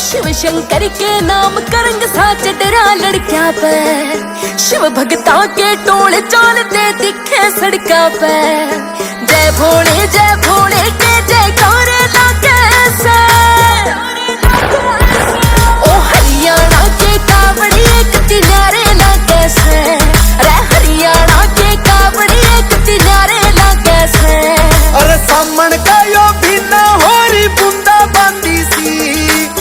शिव शंकर के नाम करंग साच डरा लड़कियां पे, शिव भगता के टोले चलते दिखे सड़का पे। जय भोले के जयकार लागे से, ओ हरियाणा के कावड़ी एक किनारे लागे से, अरे हरियाणा के कावड़ी एक किनारे लागे से। अरे सामन का यो बिना होरी बुंदा बांदी सी,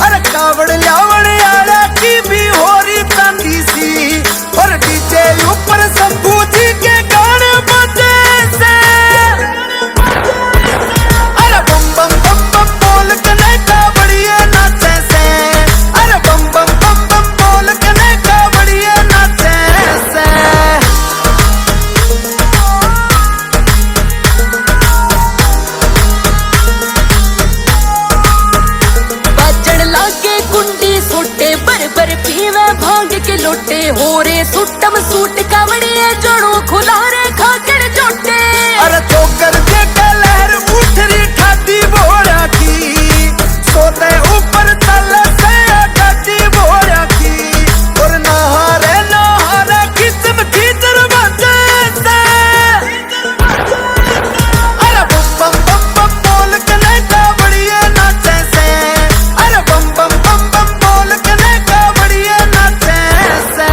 अरे कावड़ लावण आला की भी होरी चांदी सी, और डीजे ऊपर शंभू जी के गाने बजे से। अरे बम बम बम बम बोल कने कावड़िए नाचे से, अरे बम बम बम बम बोल कने कावड़िए नाचे से। बर पीवे भांग के लोटे, हो रे सुटम सूट कावड़िए जोड़ो खुला रे खाकर जोटे। अरे चोकर के लहर उठ रही ठाती भोरा की, सोते ऊपर तल से ठाती भोरा की, और नहारे किस्म की दरवाजे से। अरे बम बम बम बम बोल कने कावड़िए नाचे से, अरे बम बम बम बम बोल कने कावड़िए नाचे से।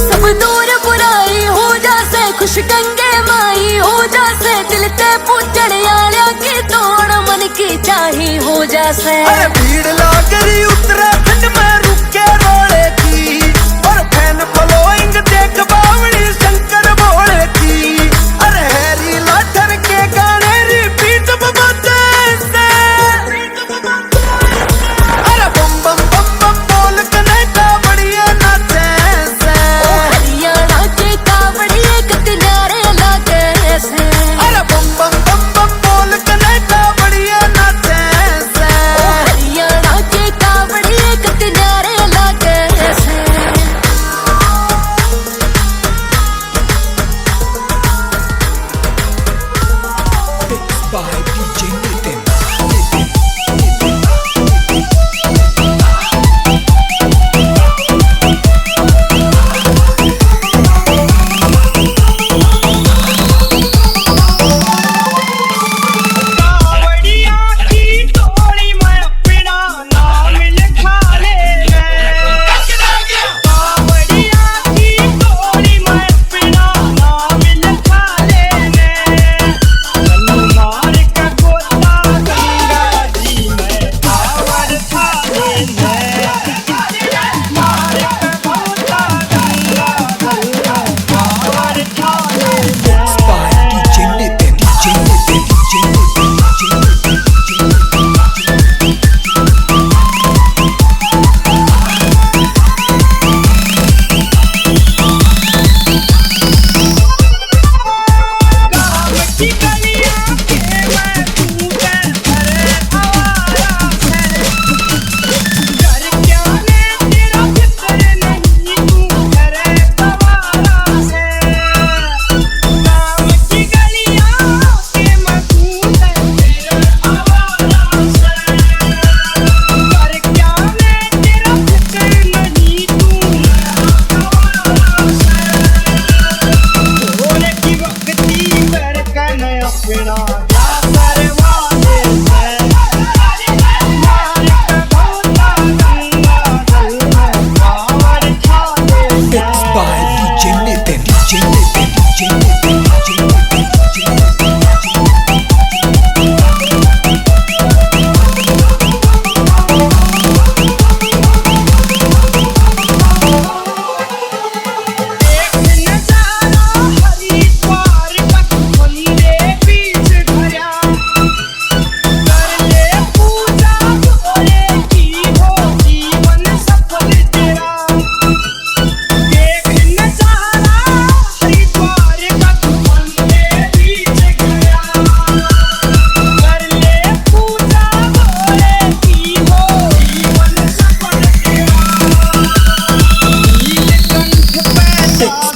सब दूर बुराई हो जासे, खुश गंगे माई हो जासे, दिल ते पूजन आलिया की तोड़ मन की चाही हो जासे। अरे भीड़ लाग रही उत्तराखंड में रुके रोड़े की, और फैन फॉलोइंग देख बावड़ी शंकर भोले की। अरे हैरी लाठर के गाने रिपीट बजे से। अरे बम बम बम बम बोल कने कावड़िए नाचे से, ओ हरियाणा के कावड़ी एक किनारे लागे से। अरे बम बम बम बम बोल कने कावड़िए नाचे से। ओ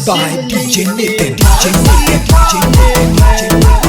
by DJ Nathan, DJ Nathan, DJ Nathan, DJ Nathan.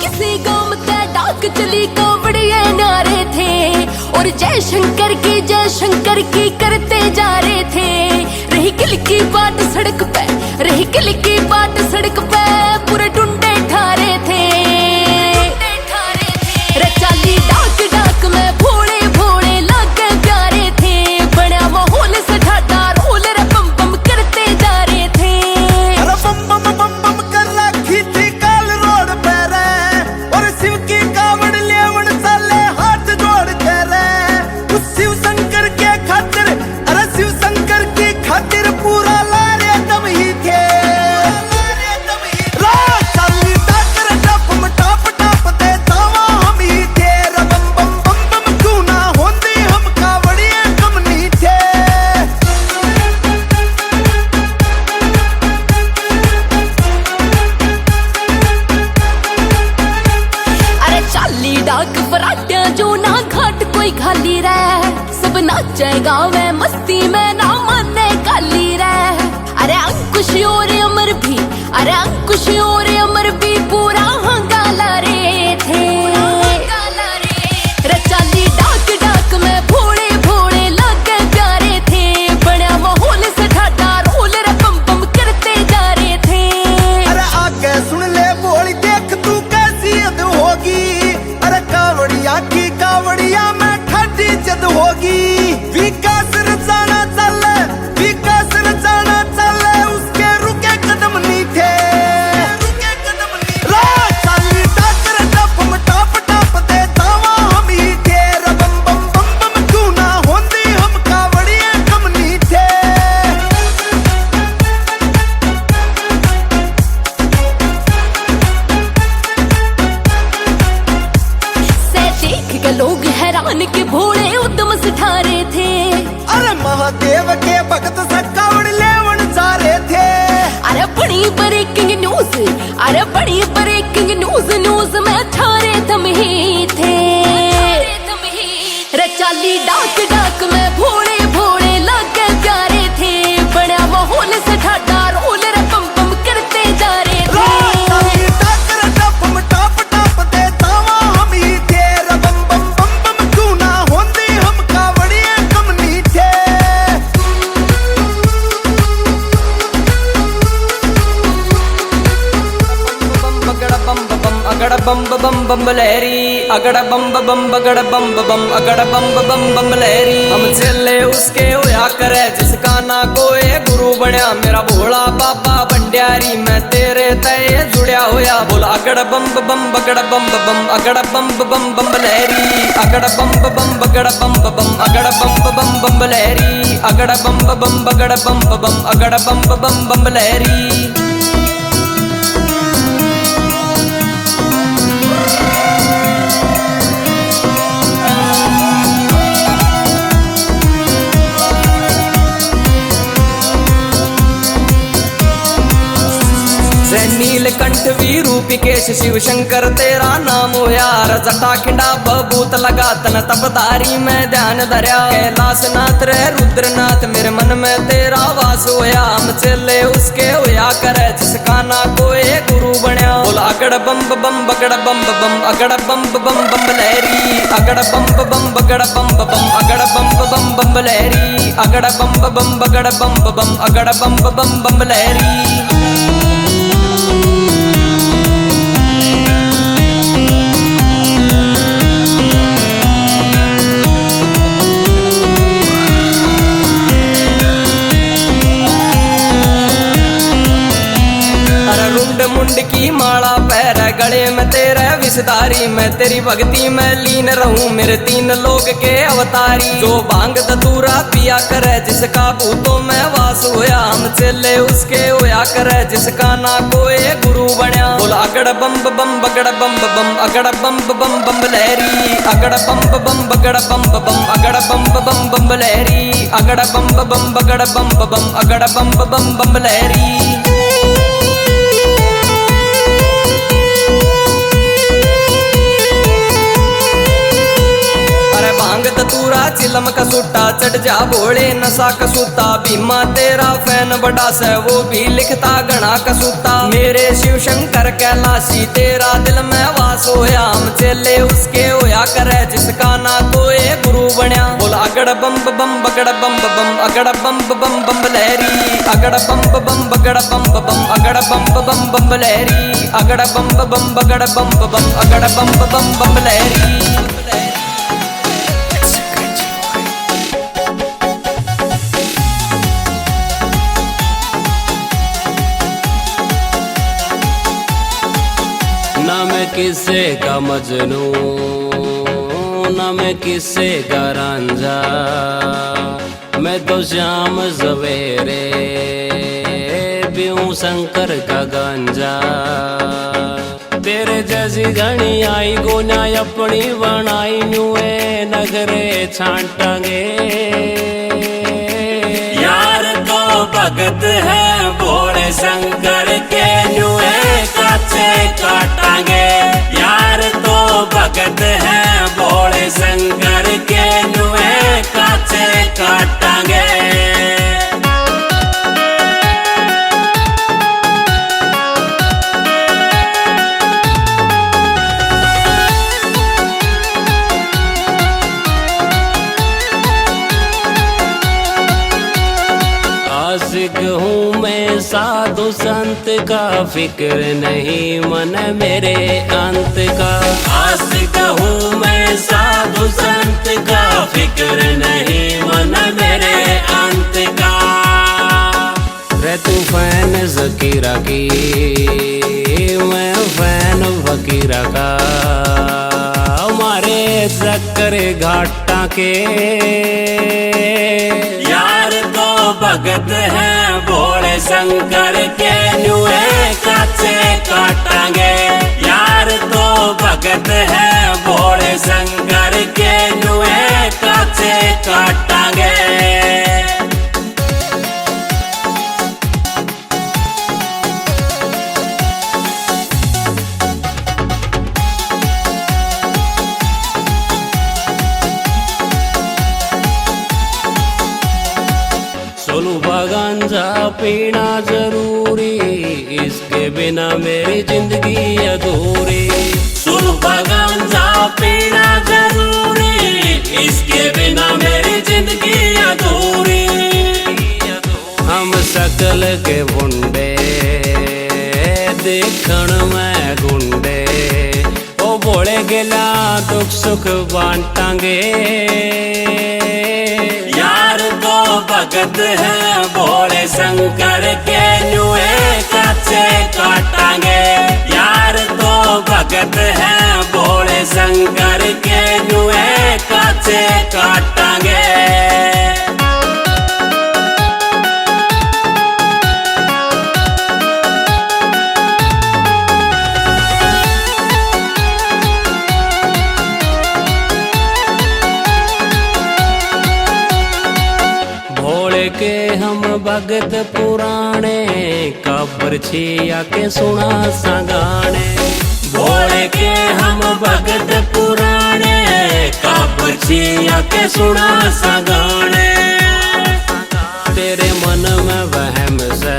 किसी गांव में डाक चली कावड़िए नारे थे और जय शंकर की करते जा रहे थे। रही किल की बाट सड़क पे, रही किल की बाट सड़क पे, पूरे टुंडे ठारे थे। रचाली डाक डाक में भोले भोले लागे प्यारे थे। बड़ा माहौल सठाटा रोल रे बम बम करते जा रहे थे। अरे बम बम कर रखी थी काल रोड पे रे, और शिव की कावड़ लेवन साले हाथ जोड़ते रे। उस शिव शंकर के खातिर, अरे शिव शंकर की खातिर पूरा लारे दम ही थे। चाली डाकर टप टप टप दे तावा हम ही थे। रे बम बम बम बम क्यों ना होंदी हम कावड़िए कम नहीं थे। अरे चाली डाक फराटिया जो ना घाट कोई खाली रह, सब नाचे गावे मस्ती में ना माने काली रह। अरे अंकुश और अमर भी, अरे अंकुश और अमर भी पूरा हंगाला रे थे। रे चाली डाक डाक में भोले भोले लागे प्यारे थे। बड़ा माहौल सठाटा रोल रे बम बम करते जा रहे थे। अरे आके सुन ले बोली देख तू कैसी हद होगी। अरे कावड़िया की कावड़िया में ठंडी जद होगी। विकास रचाना चले, विकास रचाना चले, उसके रुके कदम नहीं थे। चाली डाकर टप टप टप दे तावा हम ही थे। रे बम बम बम बम क्यों ना होंदी हम कावड़िए कम नहीं थे। से देख के लोग हैरान के भोले उद्यम सिठारे थे। अरे महादेव के भक्त से कावड़ लेवन जा रहे थे। अरे बड़ी ब्रेकिंग न्यूज, अरे बड़ी ब्रेकिंग न्यूज, न्यूज में थारे तुम ही थे। रे चाली डाक डाक में भोले भोले लागे प्यारे थे। बड़ा माहौल सठाटा रोल रे बम बम करते जा रहे थे। चाली डाकर टप टप टप दे तावा हम ही थे। रे बम बम बम बम क्यों ना होंदी हम कावड़िए कम नहीं थे। अगड़ बम बम लहरी, अगड़ बम बगड़ बम अगड़ बम लहरी। हम चले उसके होया करे जिसका ना कोई गुरु बनया। मेरा भोला बाबा भंडारी मैं तेरे तय जुड़या होया। बोला अगड़ बम बगड़ बम अगड़ बम लहरी। अगड़ बम बगड़ बम अगड़ बम लहरी। अगड़ बम बगड़ बम अगड़ बम लहरी। नीलकंठ वीरूपिकेश शिव शंकर तेरा नाम हो यार। जटा खिंडा बबूत लगा तन तपदारी में ध्यान धरया। कैलाश नाथ रे रुद्रनाथ मेरे मन में तेरा वास होया। हम चले उसके होया करे जिसका ना कोई गुरु बनया। बोला अगड़ बम बगड़ बम अगड़ बम लहरी। अगड़ बम बगड़ बम अगड़ बम लहरी। अगड़ बम बगड़ बम अगड़ बम लहरी। मुंड की माला पैर गले में तेरे विषधारी। मैं तेरी भक्ति में लीन रहूं मेरे तीन लोग के अवतारी। जो भांग धतूरा पिया करे जिसका भूतों में वास होया। हम चले उसके होया करे जिसका ना कोई गुरु बनया। बोला अगड़ बम बगड़ बम अगड़ बम लहरी। अगड़ बम बगड़ बम अगड़ बम लहरी। अगड़ बम बगड़ बम अगड़ बम लहरी। भांग धतूरा चिलम का सुट्टा चढ़ जा भोले नशा कसूता भीमा तेरा फैन बड़ा से वो भी लिखता घना कसूता मेरे शिव शंकर कैलाशी तेरा दिल में वास होया हम चेले उसके होया करे जिसका ना कोई गुरु बनया बोल अगड़ बम बम बगड़ बम बम अगड़ बम बम बम लहरी अगड़ बम बम बगड़ बम बम अगड़ बम बम बम लहरी अगड़ बम बम बगड़ बम बम अगड़ बम बम बम लहरी ना मैं किसे का मजनू ना मैं किसे का रांझा मैं तो श्याम सवेरे पीऊं शंकर का गांजा तेरे जैसी घनी आई गोना अपनी बनाई नुए नगरे छांटांगे यार तो भगत है भोले शंकर के नुए काचे काटांगे यार तो भगत है भोले शंकर के नुए काचे काटांगे आशिक हूँ मैं साधु संत का फिक्र नहीं मन मेरे अंत का आशिक हूँ मैं साधु संत का फिक्र नहीं मन मेरे अंत का रे तू फैन ज़कीरा की मैं फैन फकीरा का हमारे चक्कर घाटा के यार तो भगत है भोले शंकर के नुए काचे काटांगे यार तो भगत है भोले शंकर के नुए काचे काटांगे सोनू गांजा पीना जरूरी इसके बिना मेरी जिंदगी अधूरी सोनू गांजा पीना जरूरी इसके बिना मेरी जिंदगी अधूरी हम सकल के बुंडे देखण में गुंडे ओ बोले गेला दुख सुख बांटांगे यार तो भगत है भोले शंकर के नुए काचे काटांगे यार तो भगत है भोले शंकर के नुए काचे काटांगे के हम भगत पुराने काबर छिया के सुना संगाने भोले के हम भगत पुराने काबर छिया के सुना संगाने तेरे मन में वहम से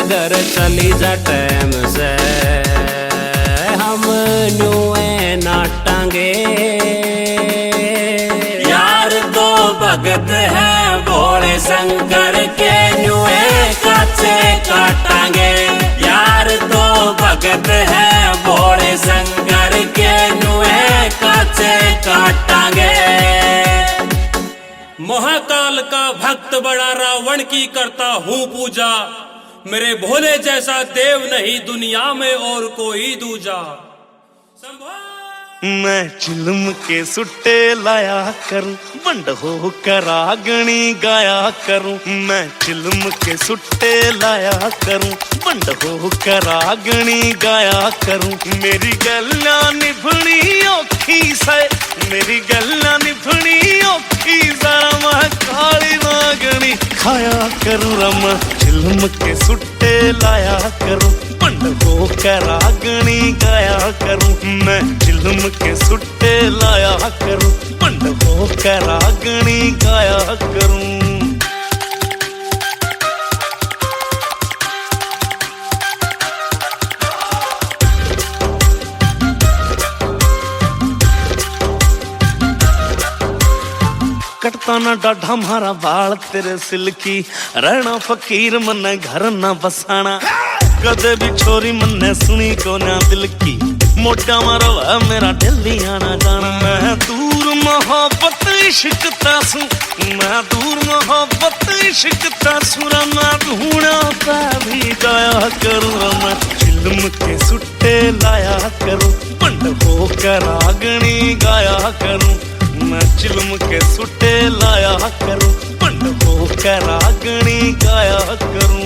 घर चली जा टाइम से हम नुए नाटांगे यार तो भगत है भोले शंकर के नुए काचे काटांगे यार तो भगत है भोले शंकर के नुए काचे काटांगे महाकाल का भक्त बड़ा रावण की करता हूँ पूजा मेरे भोले जैसा देव नहीं दुनिया में और कोई दूजा मैं चिलम के सुट्टे लाया करूं बंड हो करागणी गाया करूं मैं चिलम के सुट्टे लाया करूं बंड हो करागणी गाया करूं मेरी गल्ला निभनी औखी से मेरी गल्ला निभनी औखी जरा मैं काली नागणी खाया करूं रमा चिलम के सुट्टे लाया करूं बंड हो करागणी गाया करूं मैं चिलम के सुट्टे लाया करूं बंड हो होकर रागनी गाया करूं। कटता ना डाढ़ा मारा बाल तेरे सिल्की, रहना फकीर मन्ने घर ना बसाना, कदे भी छोरी मन्ने सुनी को ना दिल की, मोटा मारो है मेरा दिल्ली आना जाना। मैं दूर मोहब्बत इश्क तासू, मैं दूर मोहब्बत इश्क तासू, मैं ढूंढा पा भी जाया करूँ, मैं चिल्म के सुट्टे लाया करूँ, बंड होकर रागनी गाया करूँ, मैं चिल्म के सुट्टे लाया करूं, बंड होकर रागनी गाया करूं।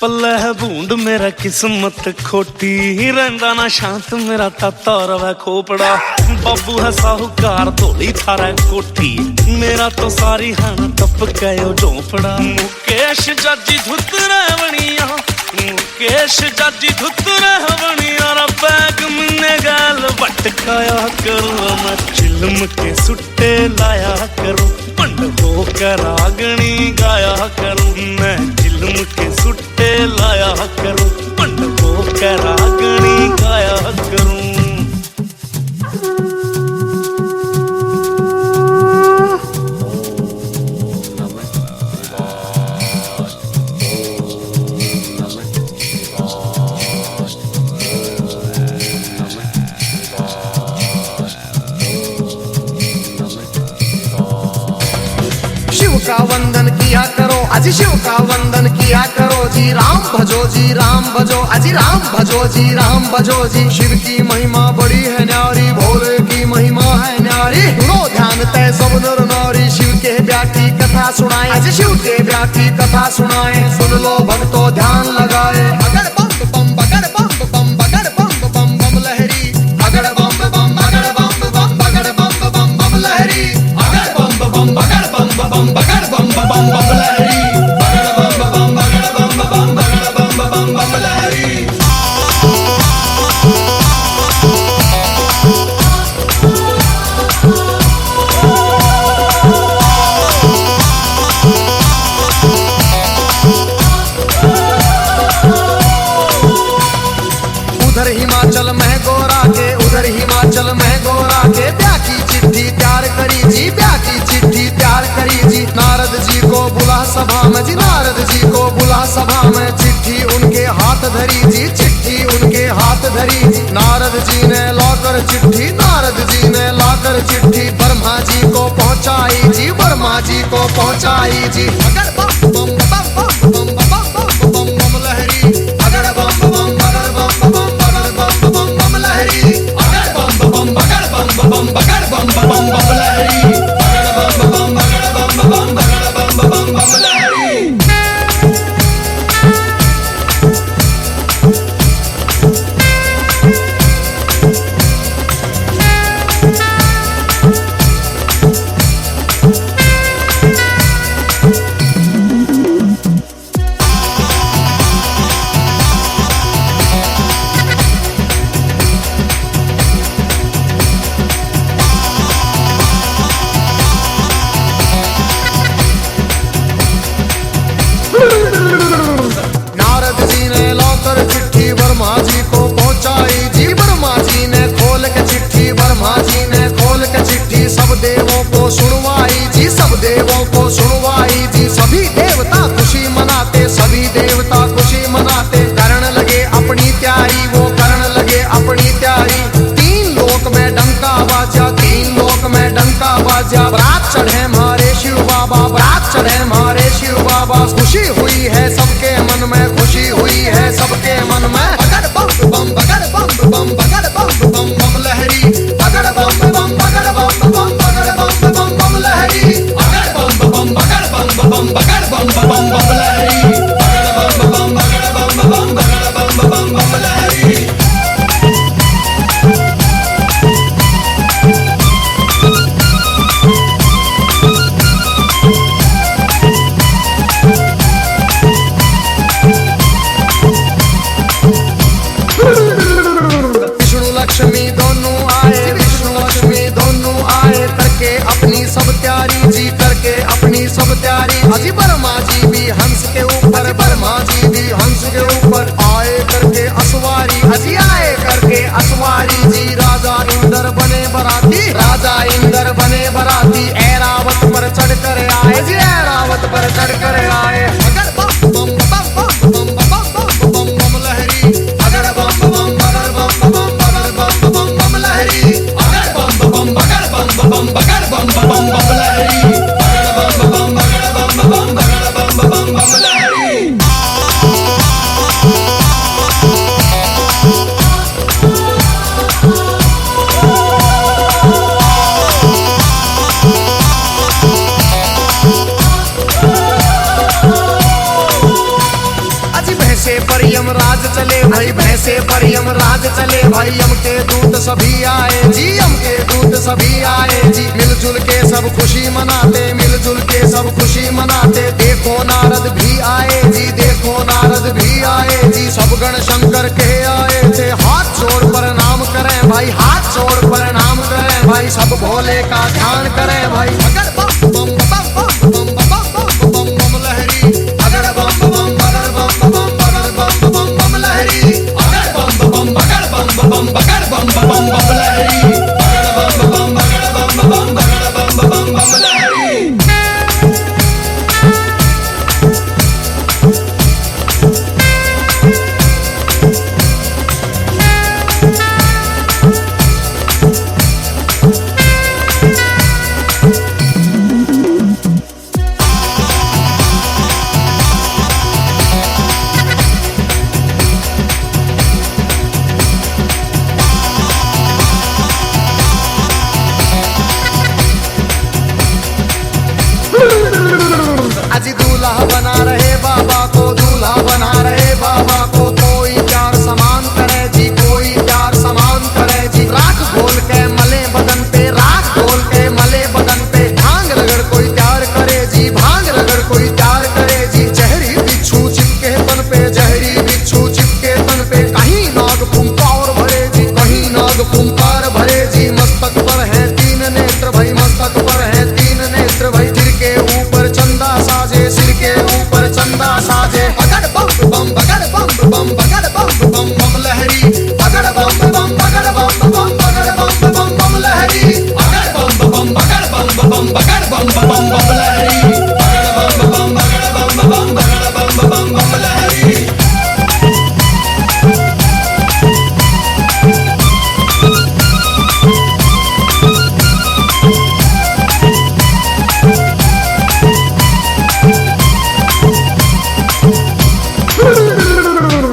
पल्ले है बूंद मेरा किस्मत खोटी, रहंदा ना शांत मेरा ताता रवै खोपड़ा, बाबू है साहूकार धोली थारा कोठी, मेरा तो सारी हन टप गयो झोपड़ा। मुकेश जाजी धुत रहवणिया, मुकेश जाजी धुत रहवणिया, रा बैग मन्ने गाल भटकाया करूं, मैं चिल्म के सुट्टे लाया करूं, बंड होकर रागनी गाया करूं, मैं चिल्म के सुट्टे लाया करूं, बंड होकर रागनी गाया करूं। शिव का वंदन किया करो, अजी शिव का वंदन किया करो जी, राम भजो जी राम भजो, अजी राम भजो जी राम भजो जी। शिव की महिमा बड़ी है न्यारी, भोले की महिमा है न्यारी, सुनो ध्यान तय सब नर नारी, शिव के ब्याह की कथा सुनाए, अजी शिव के ब्याह की कथा सुनाए, सुन लो भक्तों ध्यान लगाए। अगर बम बम बगर बम बम बगर बम बम बम लहरी, अगर बम बम बगर बम बम बगर बम बम बम लहरी, अगर बम बम बगर बम बम बगर बम बम बम लहरी, बगर बम बम बगर बम बम बगर बम बम बम लहरी। उधर हिमाचल में गोरा के, उधर हिमाचल में गोरा के, ब्याह की चिट्ठी तैयार करी जी, ब्याह की चिट्ठी तैयार करी जी। नारद जी को बुला सभा में जी, नारद जी को बुला सभा में, चिट्ठी उनके हाथ धरी जी, चिट्ठी उनके हाथ धरी। नारद जी ने लाकर चिट्ठी, नारद जी ने लाकर चिट्ठी, ब्रह्मा जी को पहुंचाई जी, ब्रह्मा जी को पहुंचाई जी। अगर बम बम बम बम बम बम बम बम लहरी, अगर बम बम बगर बम बम बगर बम बम बम लहरी, अगर बम बम बगर बम बम बगर बम बम बम लहरी, अगर बम बम बगर बम बम बगर बम बम बम लहरी। नारद जी ने लाकर चिट्ठी ब्रह्मा जी को पहुंचाई जी, ब्रह्मा जी ने खोल के चिट्ठी, ब्रह्मा जी ने खोल के चिट्ठी, सब देवों को सुनवाई जी, सब देवों को सुनवाई जी। सभी देवता खुशी मनाते, सभी देवता खुशी मनाते, करण लगे अपनी तैयारी, वो करण लगे अपनी तैयारी। तीन लोक में डंका बाजा, तीन लोक में डंका बाजा, बरात चढ़े मारे शिव बाबा, बरात चढ़े मारे शिव बाबा। खुशी हुई है सबके मन में, खुशी हुई है सबके मन में। बगर बम बम बगर बम बम बगर बम बम बम लहरी, बगर बम बम बगर बम बम बगर बम बम बम लहरी, अगर बम बम बगर बम बम बगर बम बम बम लहरी, अगर बम बम बगर बम बम बगर बम बम बम लहरी। अजी बर्मा जी भी हंस के ऊपर, बर्मा जी भी हंस के ऊपर आए करके असवारी, अजी आए करके असवारी जी। राजा इंद्र बने बराती, राजा इंद्र बने बराती, ऐरावत पर चढ़ कर आए जी, ऐरावत पर चढ़ कर आए। अगर बम बम बम बम बम बम बम बम लहरी, अगर बम बम बगर बम बम बगर बम बम बम लहरी, अगर बम बम बगर बम बम बगर बम बम बम लहरी, अगर बम बम बगर बम बम बगर बम बम बम लहरी। भैंसे पर यमराज चले भाई, भैंसे पर यमराज चले भाई। यम के दूत सभी आए जी, यम के दूत सभी आए जी। मिलजुल के सब खुशी मनाते, मिलजुल के सब खुशी मनाते। देखो नारद भी आए जी, देखो नारद भी आए जी। सब गण शंकर के आए थे, हाथ जोड़ प्रणाम करें भाई, हाथ जोड़ प्रणाम करें भाई। सब भोले का ध्यान करें भाई। अगर बम बम बम बम बम बम बम लहरी, अगर बम बम बगर बम बम बम बम लहरी, अगर बम बम बगर बम बम बम लहरी, अगर बम बम बगर बम बम लहरी। अजी दूल्हा बना रहे बाबा को, दूल्हा बना रहे बाबा को। कोई प्यार समान करे जी, कोई प्यार समान करे जी। राख घोल के मले बदन पे, राख घोल के मले बदन पे। भांग रगड़ कोई प्यार करे जी, भांग रगड़ कोई प्यार करे जी। जहरी बिच्छू चिपके तन पे, जहरी बिच्छू चिपके तन पे। कहीं नाग फुंकार भरे जी, कहीं नाग फुंकार भरे जी। मस्तक पर है तीन नेत्र भाई, मस्तक पर है तीन नेत्र भाई। सिर के ऊपर चंदा साजे, सिर के ऊपर चंदा साजे। अगर बम बम बगर बम बम बगर बम बम बम लहरी, अगर बम बम बगर बम बम बगर बम बम बम लहरी, अगर बम बम बगर बम बम बगर बम बम बम लहरी, अगर बम बम बगर बम बम बगर बम बम लहरी।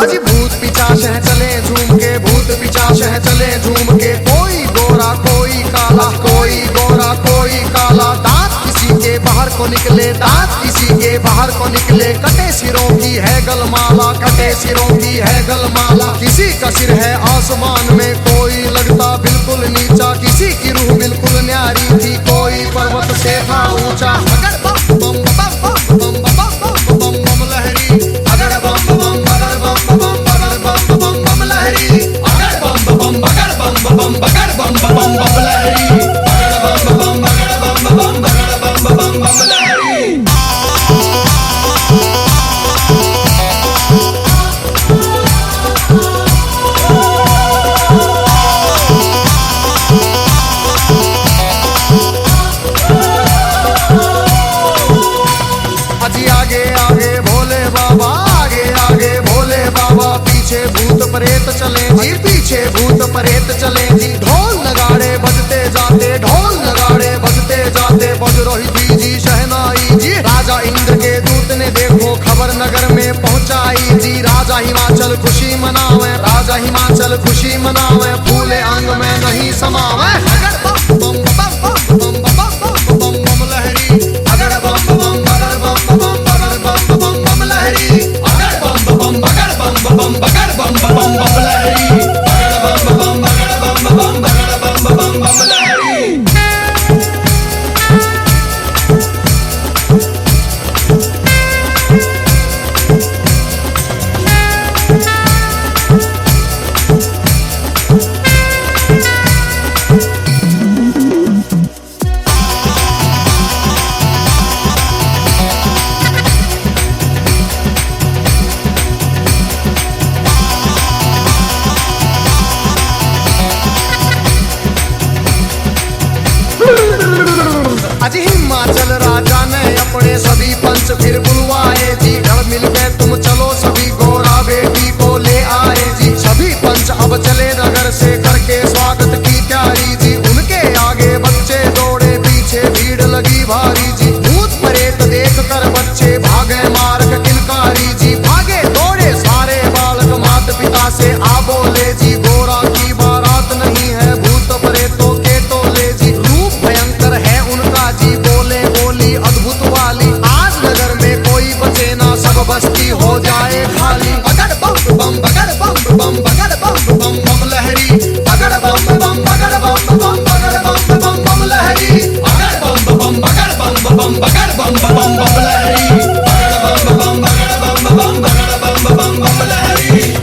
अजी भूत पिचाश है चले झूम के, भूत पिचाश है चले झूम के। कोई गोरा कोई काला, कोई गोरा कोई काला। दांत किसी के बाहर को निकले, दांत किसी के बाहर को निकले। कटे सिरों की है गलमाला, कटे सिरों की है गलमाला। किसी का सिर है आसमान में, कोई लगता बिल्कुल नीचा। किसी की रूह बिल्कुल न्यारी थी, कोई पर्वत से था ऊंचा। अगर बम बम बम बम बम बम बम लहरी, अगर बम बम बगर बम बम बम लहरी, अगर बम बम बगर बम बम लहरी, अगर बम बम बगर बम लहरी। अजी आगे आगे भोले बाबा, आगे आगे भोले बाबा। पीछे भूत प्रेत चले जी, पीछे भूत प्रेत चले जी। ढोल नगाड़े बजते जाते, ढोल नगाड़े बजते जाते। बज रही थी जी शहनाई जी। राजा इंद्र के दूत ने देखो खबर नगर में पहुंचाई जी। राजा हिमाचल खुशी मनावे, राजा हिमाचल खुशी मनावे। फूले अंग में नहीं समावे। अगर बम बम बम बम बम बम बम लहरी, अगर बम बम बगर बम बम लहरी, अगर बम बम बगर बम बम लहरी, अगर बम बम बगर बम लहरी। आज हिमाचल राजा ने अपने सभी पंच फिर बुलवाए जी, घर मिल के तुम चलो सभी गोरा बेटी को ले आए जी। सभी पंच अब चले नगर से करके स्वागत की तैयारी जी, उनके आगे बच्चे दौड़े पीछे भीड़ लगी भारी जी। भूत प्रेत देख कर बच्चे भागे मार्ग किलकारी जी, भागे दौड़े सारे बालक माता पिता से आ बोले जी, गोरा की बारात नहीं है भूत प्रेतों के टोले जी। रूप भयंकर है उनका जी, बोले बोली अद्भुत वाली, आज नगर में कोई बचे ना सब बस्ती हो जाए खाली। बगड़ बम बम बगड़ बम बम बगड़ बम बम बम लहरी, बगड़ बम बम बगड़ बम बम बगड़ बम बम बम लहरी, बगड़ बम बम बगड़ बम बम बगड़ बम बम बम लहरी, बगड़ बम बम बगड़ बम बम बगड़ बम बम बम लहरी।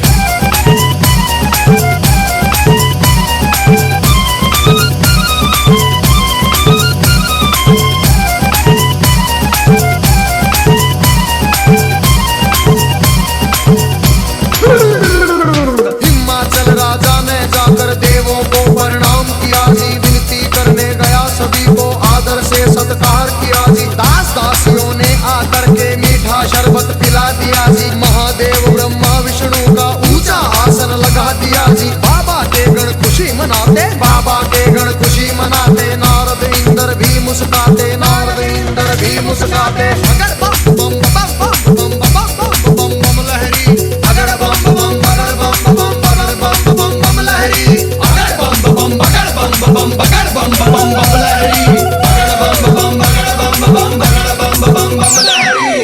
हिमाचल राजा ने जाकर देवों को प्रणाम किया जी, विनती करने गया सभी को आदर से सत्कार किया जी। दास दासियों ने आकर के मीठा शरबत पिला दिया जी, महादेव ब्रह्मा विष्णु का ऊंचा आसन लगा दिया जी। बाबा के गण खुशी मनाते, बाबा के गण खुशी मनाते, नारद इंद्र भी मुस्काते, नारद इंद्र भी मुस्काते। अगर बम बम बम बम बम बम बम बम लहरी, अगर बम बम बगर बम बम बगर बम बम बम लहरी, अगर बम बम बगर बम बम बगर बम बम बम लहरी, अगर बम बम बगर बम बम बगर बम बम बम लहरी।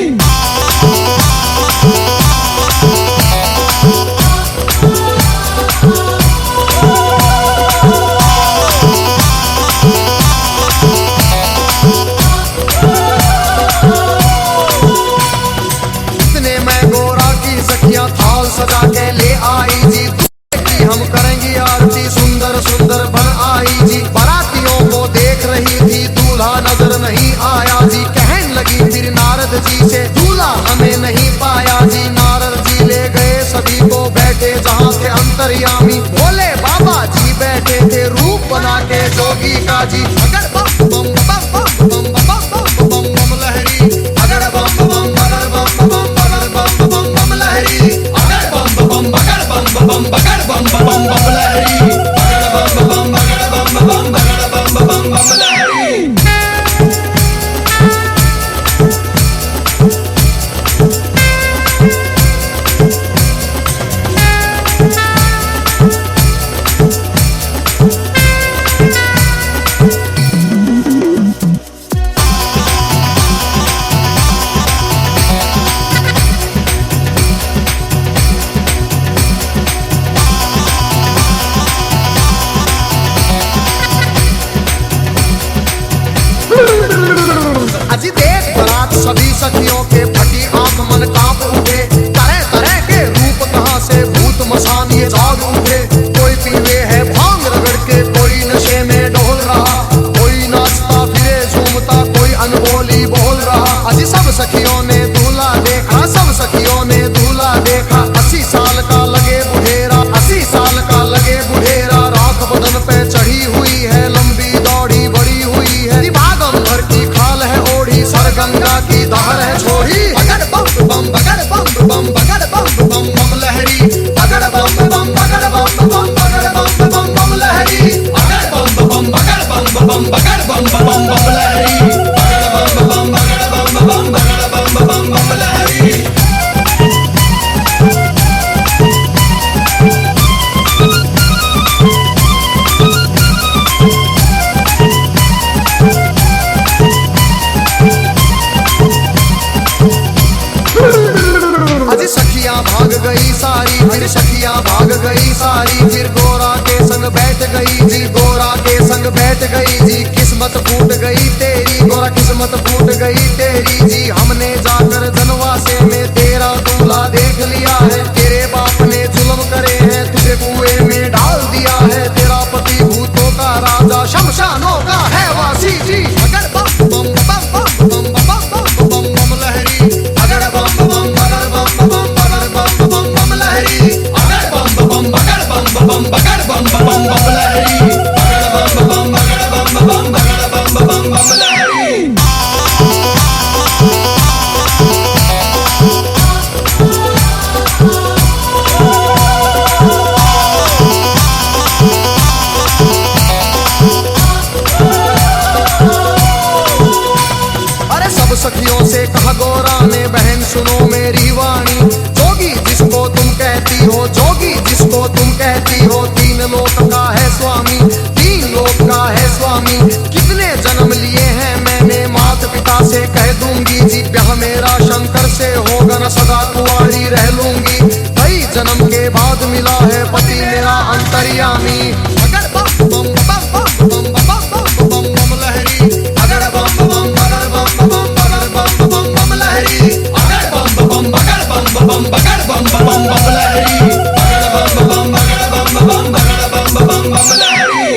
इतने में गोरा की सखियां थाल सजा के ले आई जी, कि हम करेंगी आरती सुंदर सुंदर बन आई जी। बारातियों को देख रही थी दूल्हा नजर नहीं आया जी, कहने लगी फिर नारद जी से दूल्हा हमें नहीं पाया जी। नारद जी ले गए सभी को बैठे जहाँ थे अंतर्यामी, बोले बाबा जी बैठे थे रूप बना के जोगी का जी। अगर बम बम बम बम बम बम बम बम लहरी, अगर बम बम बगर बम बम बगर बम बम बम लहरी, अगर बम बम बगर बम बम बगर बम बम बम लहरी, अगर बम बम बगर बम बम बगर बम बम बम लहरी। अजी देख बारात सभी सखियों के फटी आंख मन कांप उठे, तरह तरह के रूप कहां से भूत मसान ये जाग उठे। कोई पीवे है भांग रगड़ के, कोई नशे में डोल रहा, कोई नाचता फिरे झूमता, कोई अनबोली बोल रहा। अजी सब सखियों ने दूल्हा देखा, सब सखियों ने दूल्हा देखा। 80 साल का लगे बुढ़ेरा, 80 साल का लगे बुढ़ेरा, राख बदन पे चढ़ी हुई है, लंबी दौड़ी बड़ी हुई है। दिमागम भर की खाल है ओढ़ी, सर गंगा की दहर है छोड़ी। बगड़ बम बम बगड़ बम बम बगड़ बम बम बम लहरी, बगड़ बम बम बगड़ बम बम बगड़ बम बम बम लहरी, बगड़ बम बम बगड़ बम बम बगड़ बम बम बम लहरी, बगड़ बम बम बगड़ बम बम बगड़ बम बम बम लहरी। अजी सखियां भाग गई सारी, फिर सखियां भाग गई सारी, फिर गोरा के संग बैठ गई जी, गोरा के संग बैठ गई जी। किस्मत फूट गई तेरी गोरा, किस्मत फूट गई तेरी जी। हमने जाकर जनवासे में तेरा दूल्हा देख लिया है, तेरे बाप ने जुल्म करे हैं, तुझे कुएं में डाल दिया है। तेरा पति भूतों का राजा, शमशानों का है वासी जी। अगर बम बम बम बम बम बम बम बम लहरी, अगर बम बम बगर बम बम बगर बम बम बम लहरी, अगर बम बम बगर बम बम बगर बम बम बम लहरी, अगर बम बम बगर बम बम बगर बम बम बम लहरी। जोगी जिसको तुम कहती हो, तीन लोक का है स्वामी, तीन लोक का है स्वामी। कितने जन्म लिए हैं मैंने माता पिता से कह दूंगी जी, ब्याह मेरा शंकर से होगा न सदा कुंवारी रह लूंगी। कई जन्म के बाद मिला है पति मेरा अंतर्यामी। अगर बम बम बम बम बम बम बम बम लहरी, अगर बम बम बगर बम बम बगर बम बम बम लहरी, अगर बम बम बगर बम बम बगर बम बम बम लहरी, अगर बम बम बगर बम बम बगर बम बम बम लहरी।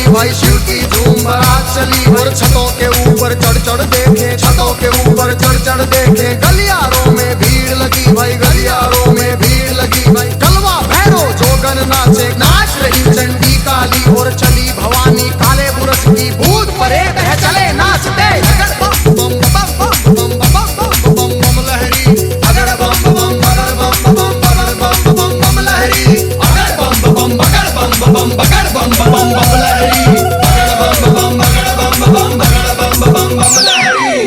भाई शिव की धूम बारात चली, और छतों के ऊपर चढ़ चढ़ देखे, छतों के ऊपर चढ़ चढ़ देखे। गलियारों में भीड़ लगी भाई, गलियारों में भीड़ लगी भाई। कलवा भैरो जोगन नाचे, नाच रही चंडी काली, और चली भवानी काले बुरस की, भूत परे बह चले नाचते। अगर बम बम बम बम बम बम बम बम लहरी, अगर बम बम बगर बम बम बगर बम बम बम लहरी, अगर बम बम बगर बम बम बगर बम बम बम लहरी, अगर बम बम बगर बम बम बगर बम बम बम लहरी।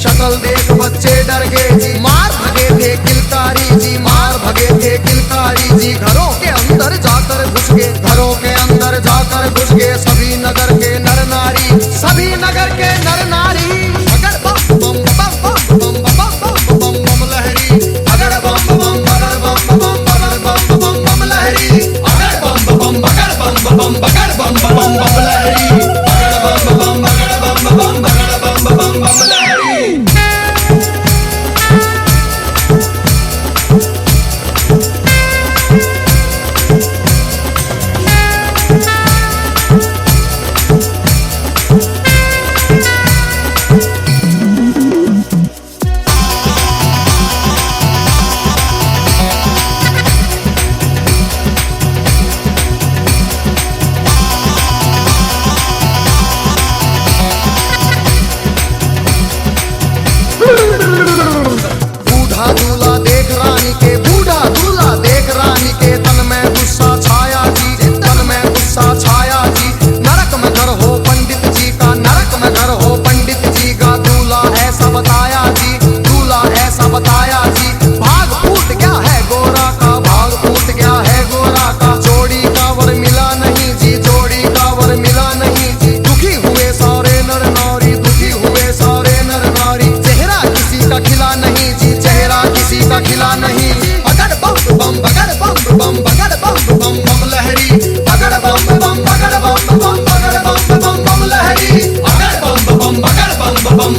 शक्ल देख बच्चे डर गए जी, मार भगे थे किलकारी जी, मार भगे थे किलकारी जी। घरों के अंदर जाकर घुस गए, घरों के अंदर जाकर घुस गए सभी नगर के नर नारी, सभी नगर के नर नारी। अगर बम बम बम बम बम बम बम बम लहरी, अगर बम बम बगर बम बम बगर बम बम बम लहरी, अगर बम बम बगर बम बम बगर बम बम बम लहरी, अगर बम बम बगर बम बम बगर बम बम बम लहरी। खिला नहीं। अगर बम बम बगर बम बम बगर बम बम बम लहरी, अगर बम बम बगर बम बम बगर बम बम बम लहरी, अगर बम बम बगर बम बम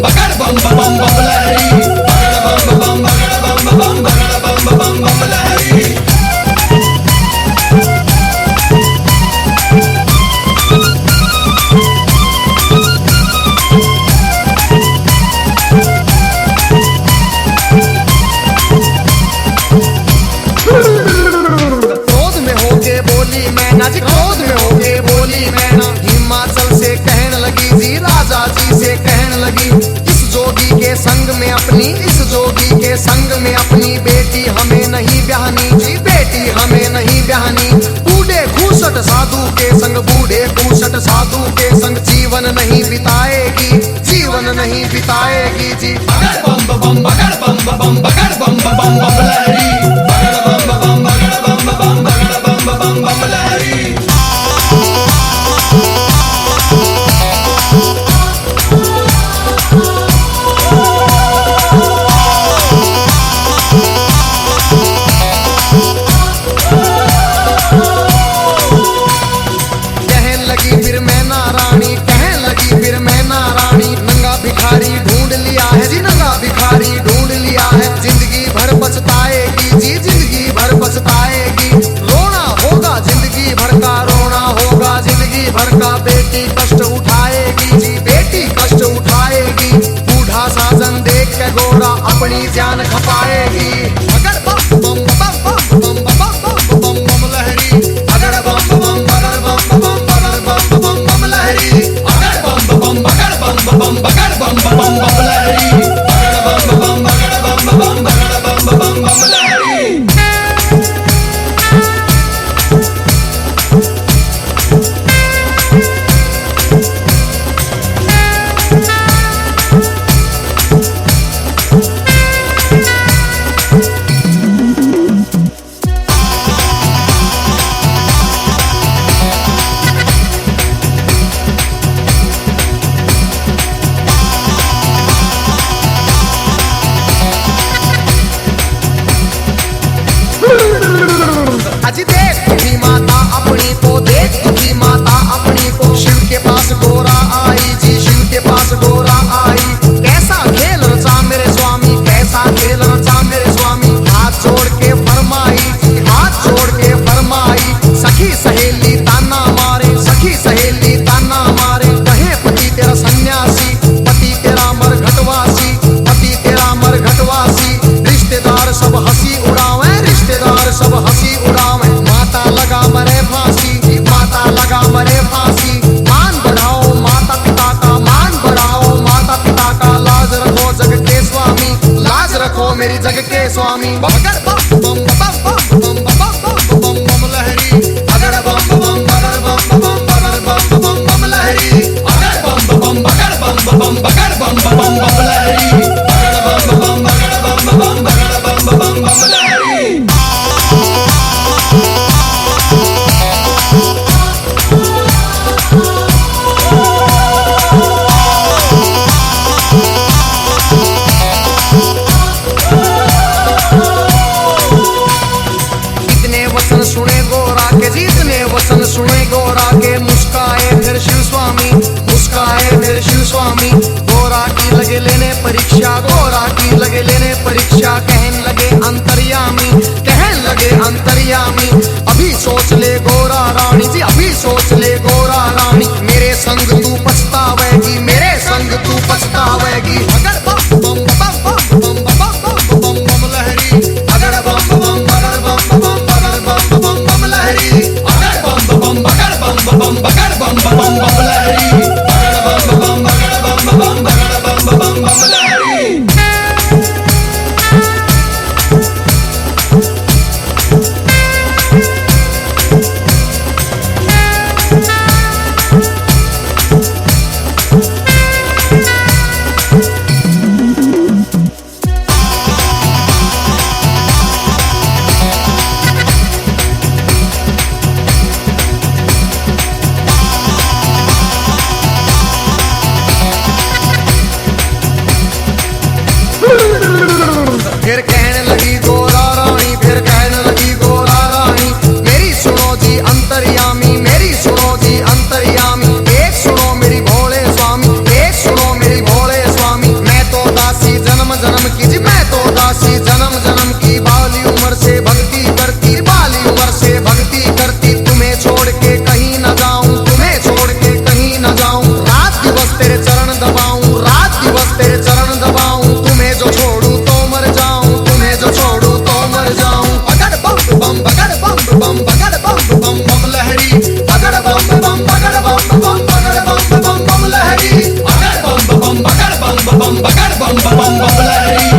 रखनी इस जोगी के संग में अपनी बेटी हमें नहीं ब्याहनी जी, बेटी हमें नहीं ब्याहनी। बूढ़े खूसट साधु के संग, बूढ़े खूसट साधु के संग जीवन नहीं बिताएगी, जीवन नहीं बिताएगी जी। बगड़ बम बम बगड़ बम बम बगड़ बम बम बम लहरी, बगड़ बम बम बगड़ बम बम बगड़ बम बम बम लहरी। भिखारी ढूंढ लिया है जी, नंगा भिखारी ढूंढ लिया है। जिंदगी भर पछताएगी जी, जिंदगी भर पछताएगी। रोना होगा जिंदगी भर का, रोना होगा जिंदगी भर का। बेटी कष्ट उठाएगी जी, बेटी कष्ट उठाएगी। बूढ़ा साजन देख के गोरा अपनी जान खपाएगी। अगर बम बम बम बम बम बम बम बम लहरी, अगर बम बम बगर बम बम बगर बम बम बम लहरी, अगर बम बम बगर बम बम बगर बम बम बम लहरी, बगड़ बम बम बगड़ बम बम बगड़ बम बम बम लहरी। अजी देख तुझी माता अपनी को, देख तुझी माता अपनी को। शिव के पास गोरा आई जी, शिव के पास गोरा आई। कैसा खेल रचा मेरे स्वामी, कैसा खेल रचा मेरे स्वामी। हाथ जोड़ के फरमाई जी, हाथ जोड़ के फरमाई। सखी सहेली ताना मारे, सखी सहेली ताना मारे। कहे पति तेरा सन्यासी, पति तेरा मरघटवासी, पति तेरा मरघटवासी। रिश्तेदार सब हंसी उड़ावे, रिश्तेदार सब हंसी उड़ावे। माता लगा मरे फांसी, माता लगा मरे फांसी। मान बढ़ाओ माता पिता का, मान बढ़ाओ माता पिता का। लाज रखो जग के स्वामी, लाज रखो मेरी जग के स्वामी। बगड़ बम बम बम बम बम बम बम लहरी, अगड़ बम बम बगड़ बम बम बगड़ बम बम बम लहरी, अगड़ बम बम बगड़ बम बम बगड़ बम बम बम लहरी, अगड़ बम बम बगड़ बम बम बगड़ बम बम बम लहरी। सुने गोरा के जी, इतने वचन सुने गोरा के। मुस्काए फिर शिव स्वामी, मुस्काए फिर शिव स्वामी। गोरा की लगे लेने परीक्षा, गोरा की लगे लेने परीक्षा। कहने लगे अंतर्यामी, कहने लगे अंतर्यामी। अभी सोच ले गोरा रानी जी, अभी सोच ले गोरा रानी। मेरे संग तू पछतावेगी, मेरे संग तू पछतावेगी। अगर बम बम बम बम बम बम बम बम लहरी, अगर बम बम बगर बम बम बगर बम बम बम लहरी, अगर बम बम बगर बम बम बगर बम बम बम लहरी, अगर बम बम बगर बम बम बगर बम बम बम लहरी। फिर कहने लगी गोरा रानी, फिर कहने लगी गोरा रानी। मेरी सुनो जी अंतर्यामी, मेरी सुनो जी अंतर्यामी। एक सुनो मेरी भोले स्वामी, एक सुनो मेरी भोले स्वामी। मैं तो दासी जन्म जन्म की जी, मैं तो दासी जन्म जन्म की। बाली उम्र से भक्ति करती, बाली उम्र से भक्ति करती। तुम्हें छोड़ के कहीं न जाऊं, तुम्हें छोड़ के कहीं न जाऊं। रात दिवस तेरे चरण दबाऊं, रात दिवस तेरे चरण दबाऊं। तुम्हें जो छोड़ूं तो मर जाऊं, तुम्हें जो छोड़ूं तो मर जाऊं। अगड़ बम बम बगड़ बम बम बगड़ बम बम बम लहरी, अगड़ बम बम बगड़ बम बम बगड़ बम बम बम लहरी, अगड़ बम बम बगड़ बम बम बगड़ बम बम बम लहरी।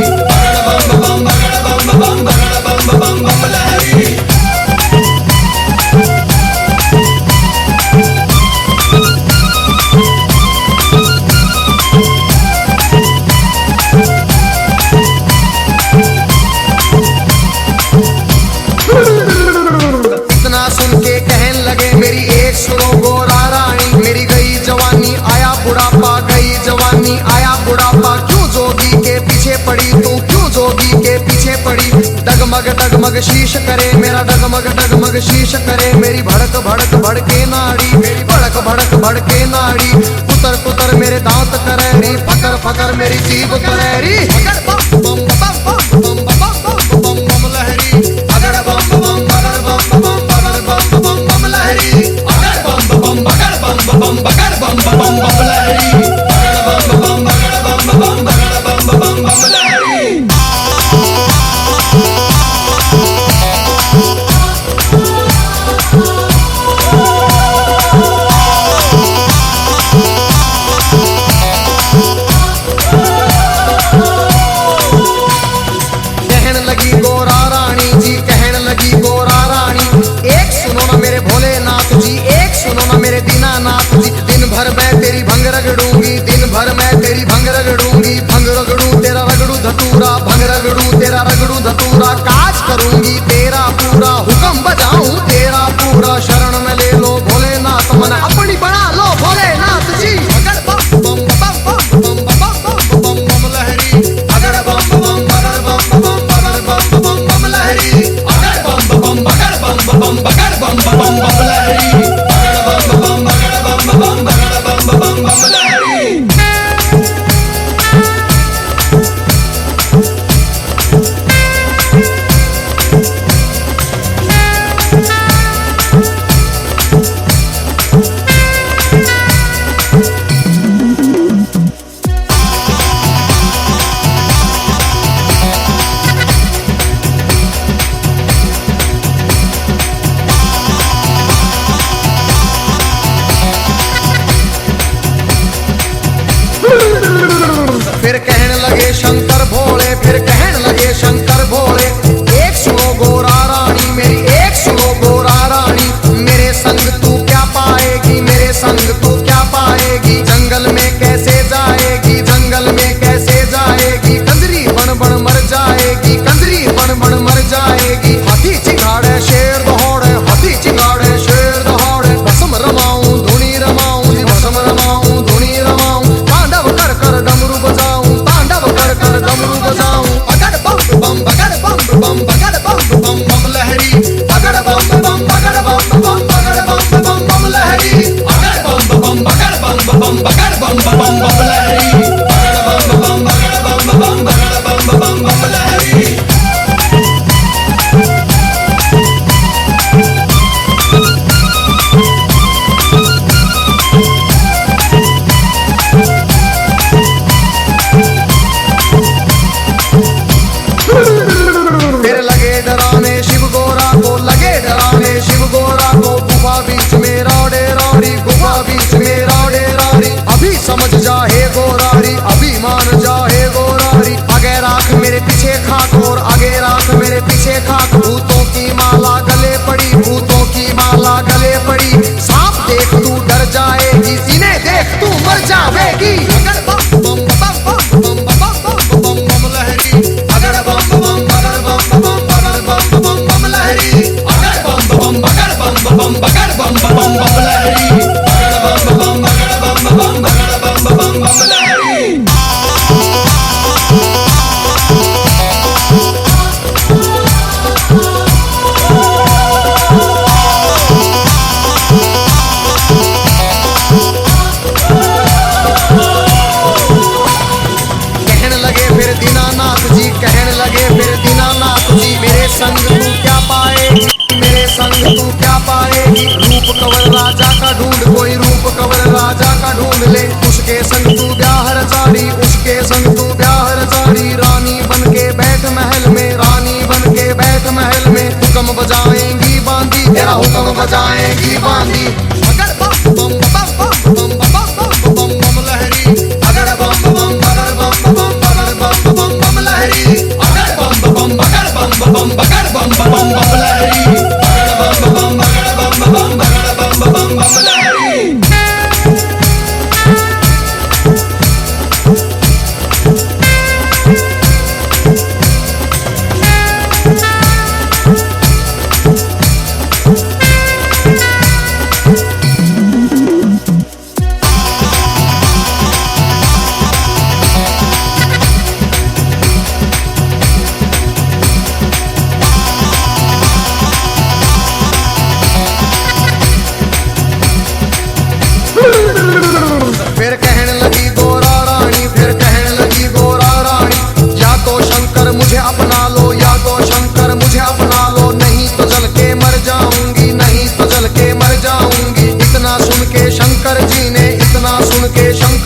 पीछे पड़ी, तू क्यों जोगी के पीछे पड़ी। डगमग डगमग शीश करे मेरा, डगमग डगमग शीश करे मेरी भड़क भड़क भड़के नाड़ी, मेरी भड़क भड़क भड़के नाड़ी। पुतर पुतर मेरे दांत करेरी, फकर फकर मेरी जीभ करेरी। अगर बम बम बम बम बम बम बम बम लहरी, अगर बम बम बगर बम बम बगर बम बम बम लहरी, अगर बम बम बगर बम बम बगर बम बम बम लहरी, अगर बम बम बगर बम बम बगर बम बम बम लहरी। कहन लगी गोरा रानी जी, कहन लगी गोरा रानी, एक सुनो ना मेरे भोलेनाथ जी, एक सुनो ना मेरे दीनानाथ जी। दिन भर मैं तेरी भंग रगड़ूंगी, दिन भर मैं तेरी भंग रगड़ूंगी, भंग रगड़ू तेरा रगड़ू धतूरा, भंग रगड़ू तेरा रगड़ू धतूरा। काज करूंगी तेरा पूरा, हुक्म बजाऊं तेरा पूरा। शरण में ले लो भोलेनाथ, मन अपनी बना लो भोलेनाथ जी। अगर बम बम बम बम बम बम बम बम लहरी, अगर बम बम बगर बम बम बगर बम बम बम लहरी, अगर बम बम बगर बम बम बगर बम बम बम लहरी, अगर बम बम बगर बम बम बगर बम बम बम लहरी। फिर कहने लगे शंकर भोले, फिर कहने लगे शंकर भोले। एक सुनो गोरा रानी मेरी, एक सुनो गोरा रानी, मेरे संग तू क्या पाएगी, मेरे संग तू क्या पाएगी। जंगल में कैसे जाएगी, जंगल में कैसे जाएगी। कंजरी बन बन मर जाएगी, कंजरी बन बन मर जाएगी। हाथी चिंगाड़े शेर दौड़े, हाथी चिंगाड़े शेर दौड़े। भस्म रमाऊं धुनी रमाऊं, भस्म रमाऊं धुनी रमाऊं। तांडव कर कर डमरू बजाऊं, तांडव कर कर डमरू बजाऊं। अगर बम बम बगर बम बम बगर बम बम बम लहरी, अगर बम बम बगर बम बम बगर बम बम बम लहरी, अगर बम बम बगर बम बम बगर बम बम बम लहरी, अगर बम बम बगर बम बम बगर बम बम बम लहरी। फिर लगे डराने शिव गोरा को, लगे डराने शिव गोरा को। गुफा बीच में रौड़े रौड़ी, गुफा बीच में रौड़े रौड़ी। अभी समझ जा हे गोरारी, अभी मान जा हे गोरारी। आगे राख मेरे पीछे खाक, और आगे राख मेरे पीछे खाक। भूतों की माला गले पड़ी, भूतों की माला गले पड़ी। सांप देख तू डर जाएगी, सीने देख तू मर जाएगी। अगर बम बम बम बम बम बम बम बम लहरी, अगर बम बम बगर बम बम बगर बम बम बम लहरी, अगर बम बम बगर बम बम बगर बम बम बम लहरी, अगर बम बम बगर बम बम बगर बम बम बम लहरी। कहने लगे फिर दीनानाथ जी, कहने लगे फिर दीनानाथ जी। मेरे संग तू क्या पाएगी, मेरे संग तू क्या पाएगी। रूप कवल राजा का ढूंढ, कोई रूप कवल राजा का ढूंढ ले। उसके संग तू ब्याह रचारी, उसके संग तू ब्याह रचारी। रानी बन के बैठ महल में, रानी बन के बैठ महल में। हुक्म बजाएंगी बांदी, तेरा हुक्म बजाएंगी बांदी। अगर बम बम बम बम बम बम बम बम लहरी, अगर बम बम बगर बम बम बगर बम बम बम लहरी, अगर बम बम बगर बम बम बगर बम बम बम लहरी, अगर बम बम बगर बम बम बगर बम बम बम लहरी।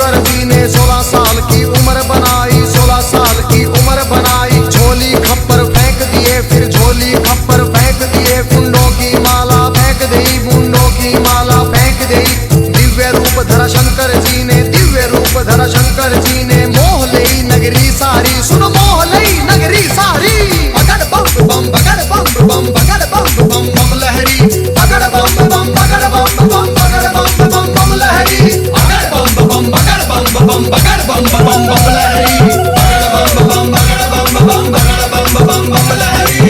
शंकर जी ने 16 साल की उम्र बनाई, 16 साल की उम्र बनाई। झोली खप्पर फेंक दिए, फिर झोली खप्पर फेंक दिए। कुंडों की माला फेंक दी, बूंदों की माला फेंक दी। दिव्य रूप धरा शंकर जी ने, दिव्य रूप धरा शंकर जी ने। मोह लई नगरी सारी, सुन मोह लई नगरी सारी। बगड़ बम बम बगड़ बम बम बगड़ बम बम बम लहरी। बगड़ बम बम बगड़ बम बम बगड़ बम बम बम लहरी। बगड़ बम बम बगड़ बम बम बगड़ बम बम बम लहरी। बगड़ बम बम बगड़ बम बम बगड़ बम बम बम लहरी।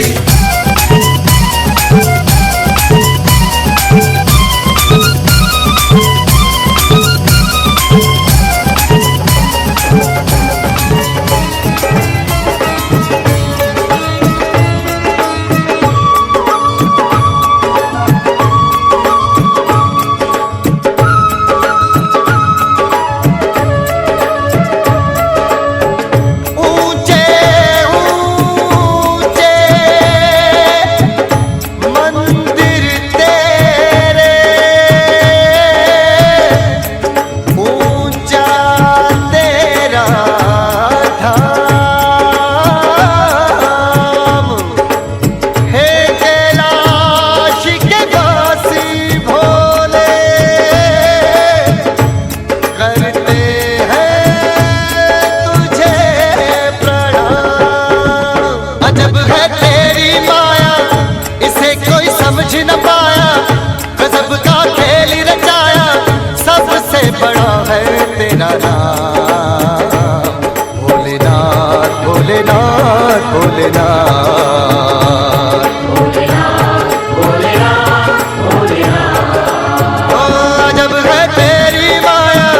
अजब है तेरी माया,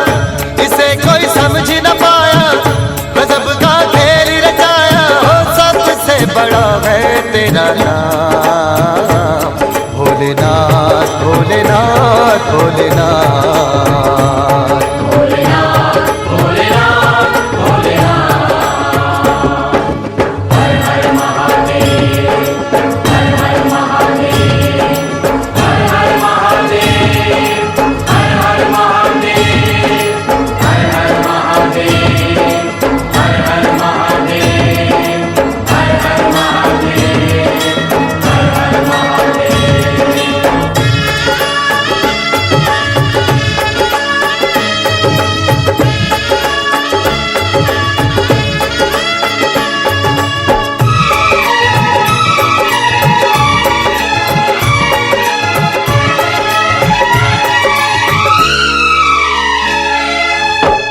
इसे कोई समझ न पाया। गजब का खेल रचाया, हो सबसे बड़ा है तेरा नाम। भोलेनाथ भोलेनाथ भोलेनाथ।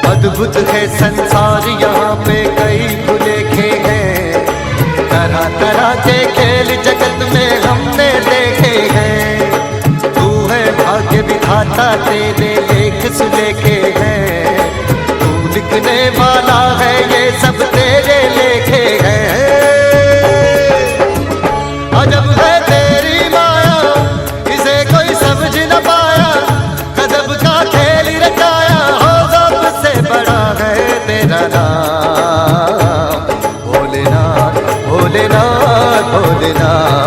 अद्भुत है संसार, यहाँ पे कई भूलेखे हैं। तरह तरह के खेल जगत में हमने देखे हैं। तू है भाग्य विधाता, तेरे लेख सुलेखे हैं। तू लिखने वाला है, ये सब तेरे लेखे हैं। अजब है तेरी माया, इसे कोई समझ न पाया। गजब का खेल रचाया, हो सबसे बड़ा है तेरा नाम। भोलेनाथ भोलेनाथ भोलेनाथ।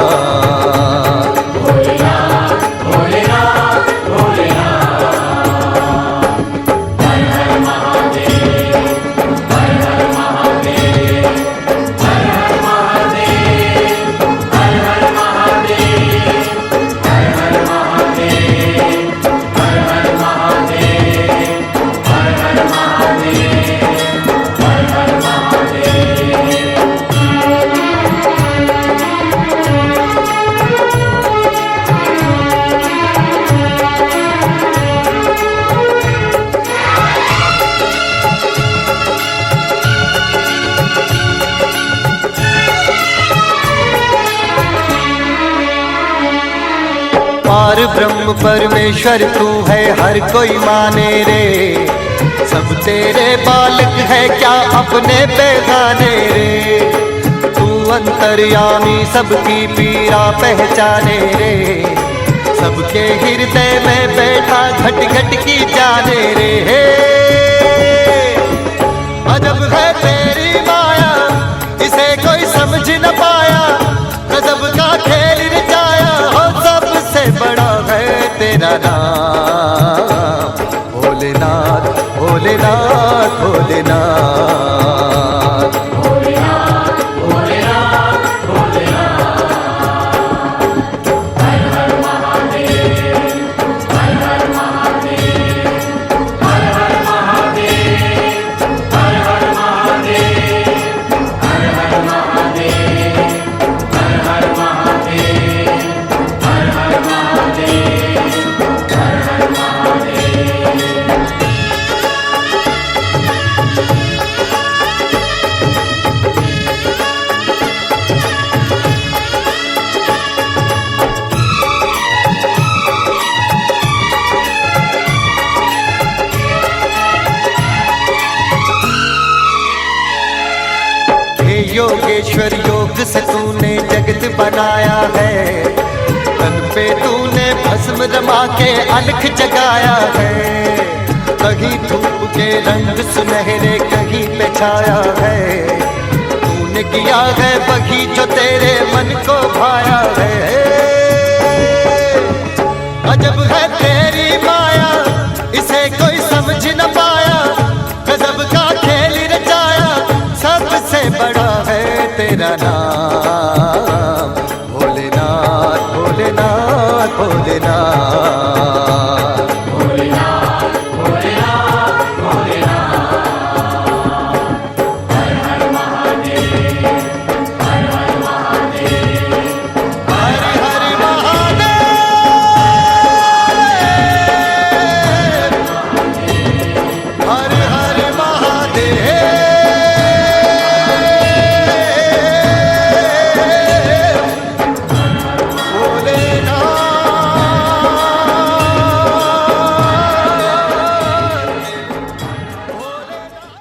पार ब्रह्म परमेश्वर तू है, हर कोई माने रे। सब तेरे बालक है, क्या अपने बेगाने रे। तू अंतर्यामी, सबकी पीड़ा पहचाने रे। सबके हृदय में बैठा, घट घट की जाने रे। अजब है तेरी माया, इसे कोई समझ न पाया। गजब का खेल रचाया, हो सबसे बड़ा है तेरा नाम। भोलेनाथ भोलेनाथ भोलेनाथ। योगेश्वर योग से तूने जगत बनाया है, तन पे तूने भस्म रमा के अलख जगाया है। कहीं धूप के रंग सुनहरे कहीं पे छाया है, तूने किया है वही जो तेरे मन को भाया है। अजब है तेरी माया, इसे कोई समझ न पाया, गजब का खेल रचाया, सबसे बड़ा है तेरा नाम।